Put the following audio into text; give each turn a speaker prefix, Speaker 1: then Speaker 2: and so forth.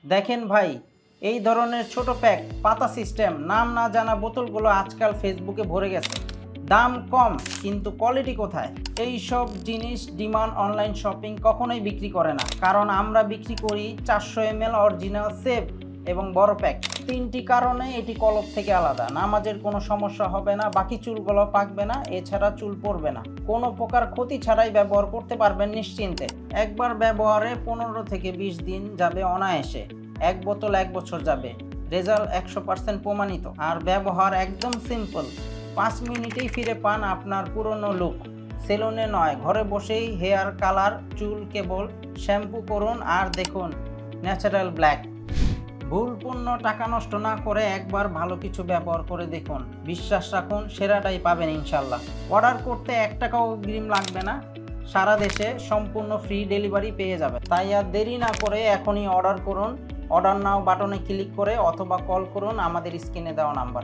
Speaker 1: দেখেন ভাই, এই ধরনের ছোট প্যাক পাতা সিস্টেম নাম না জানা বোতলগুলো আজকাল ফেসবুকে ভরে গেছে। দাম কম কিন্তু কোয়ালিটি কোথায়? এই সব জিনিস ডিমান্ড অনলাইন শপিং কখনোই বিক্রি করে না, কারণ আমরা বিক্রি করি 400 ml অরিজিনাল সেফ এবং বড় প্যাক। 3টি কারণে এটি কলপ থেকে আলাদা। নামাজের কোনো সমস্যা হবে না, বাকি চুলগুলো পাকবে না, এছাড়া চুল পড়বে না। কোনো প্রকার ক্ষতি ছাড়াই ব্যবহার করতে পারবেন নিশ্চিন্তে। একবার ব্যবহারে 15 থেকে 20 দিন যাবে অনায়াসে। এক বোতল 1 বছর যাবে। রেজাল্ট 100% প্রমাণিত। আর ব্যবহার একদম সিম্পল। 5 মিনিটেই ফিরে পান আপনার পুরনো লুক। সেলুনে নয়, ঘরে বসেই হেয়ার কালার, চুল কেবল শ্যাম্পু করুন আর দেখুন ন্যাচারাল ব্ল্যাক। ভুলপূর্ণ টাকা নষ্ট না করে একবার ভালো কিছু ব্যবহার করে দেখুন। বিশ্বাস রাখুন, সেরাটাই পাবেন ইনশাল্লাহ। অর্ডার করতে 1 টাকাও অগ্রিম লাগবে না। সারা দেশে সম্পূর্ণ ফ্রি ডেলিভারি পেয়ে যাবে। তাই আর দেরি না করে এখনই অর্ডার করুন। অর্ডার নাও বাটনে ক্লিক করে অথবা কল করুন আমাদের স্ক্রিনে দেওয়া নাম্বারে।